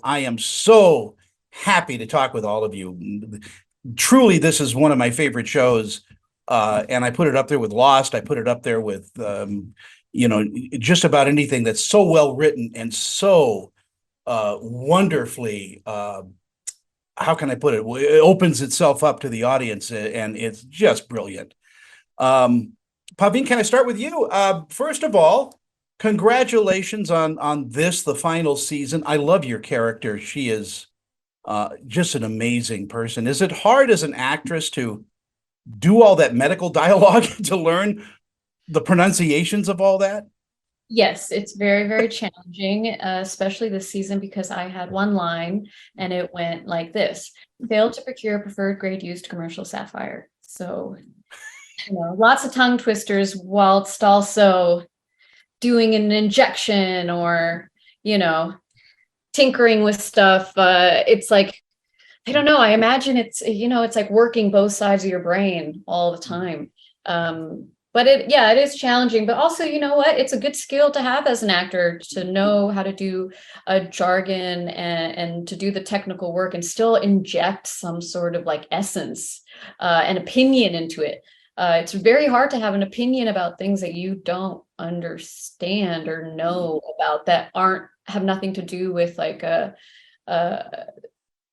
I am so happy to talk with all of you. Truly, this is one of my favorite shows, and I put it up there with Lost. I put it up there with, just about anything that's so well written and so wonderfully. How can I put it? It opens itself up to the audience, and it's just brilliant. Parveen, can I start with you? First of all, congratulations on this, the final season. I love your character. She is just an amazing person. Is it hard as an actress to do all that medical dialogue to learn the pronunciations of all that? Yes, it's very, very challenging, especially this season because I had one line and it went like this: failed to procure preferred grade used commercial sapphire. So, lots of tongue twisters whilst also doing an injection or, tinkering with stuff. It's like, I don't know. I imagine it's like working both sides of your brain all the time. But it is challenging, but also, you know what? It's a good skill to have as an actor, to know how to do a jargon and to do the technical work and still inject some sort of like essence and opinion into it. It's very hard to have an opinion about things that you don't understand or know about, that have nothing to do with like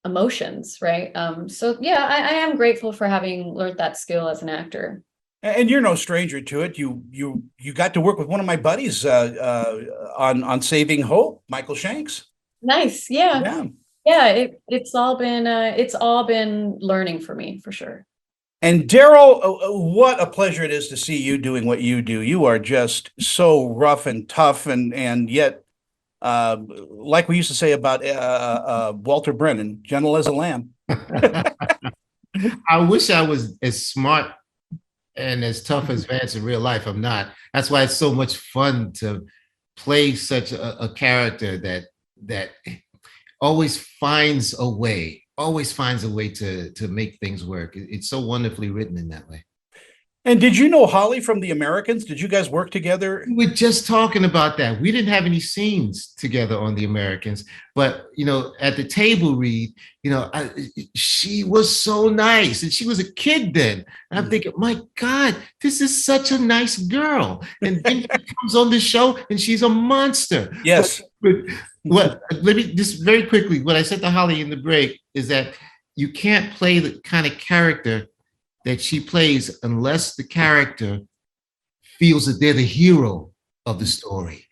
emotions, right? So yeah, I am grateful for having learned that skill as an actor. And you're no stranger to it. You got to work with one of my buddies on Saving Hope, Michael Shanks. Nice, yeah, Yeah. yeah. It's all been learning for me for sure. And Daryl, what a pleasure it is to see you doing what you do. You are just so rough and tough, and yet, like we used to say about Walter Brennan, gentle as a lamb. I wish I was as smart and as tough as Vance in real life. I'm not. That's why it's so much fun to play such a character that always finds a way to make things work. It's so wonderfully written in that way. And did you know Holly from The Americans? Did you guys work together? We were just talking about that. We didn't have any scenes together on The Americans, but at the table read, she was so nice, and she was a kid then. And I'm thinking, my God, this is such a nice girl. And then she comes on the show, and she's a monster. Yes. Let me just very quickly. What I said to Holly in the break is that you can't play the kind of character that she plays unless the character feels that they're the hero of the story.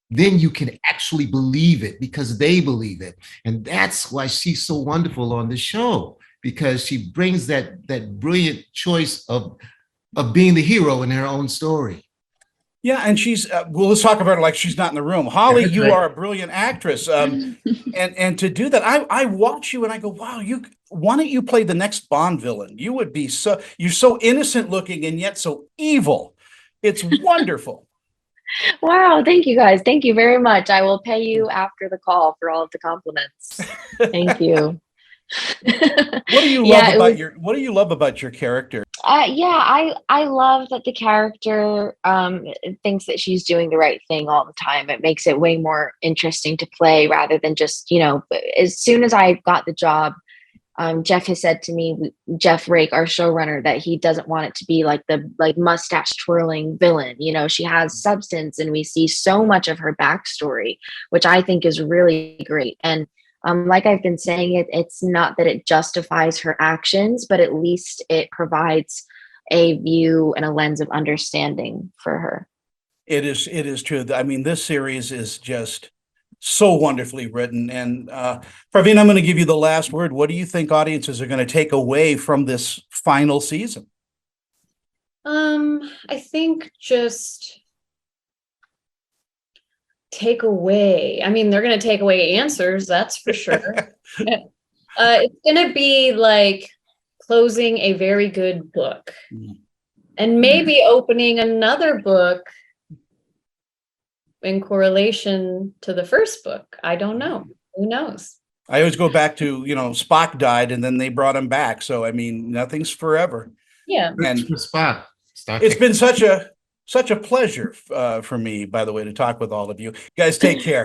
Then you can actually believe it because they believe it. And that's why she's so wonderful on the show, because she brings that brilliant choice of being the hero in her own story. Yeah, and she's well, let's talk about her like she's not in the room. Holly, you are a brilliant actress. And to do that, I watch you and I go, wow, why don't you play the next Bond villain? You would be you're so innocent looking and yet so evil. It's wonderful. Wow, thank you guys. Thank you very much. I will pay you after the call for all of the compliments. Thank you. What do you love what do you love about your character? I love that the character thinks that she's doing the right thing all the time. It makes it way more interesting to play rather than just, as soon as I got the job, Jeff has said to me, Jeff Rake, our showrunner, that he doesn't want it to be like the mustache twirling villain. She has substance, and we see so much of her backstory, which I think is really great. And like I've been saying, it's not that it justifies her actions, but at least it provides a view and a lens of understanding for her. It is true. I mean, this series is just so wonderfully written. And Parveen, I'm going to give you the last word. What do you think audiences are going to take away from this final season? I think just take away. I mean, they're going to take away answers, that's for sure. It's going to be like closing a very good book and maybe opening another book in correlation to the first book. I don't know. Who knows? I always go back to, Spock died and then they brought him back. So, I mean, nothing's forever. Yeah. And Spock. It's been such a pleasure for me, by the way, to talk with all of you. Guys, take care.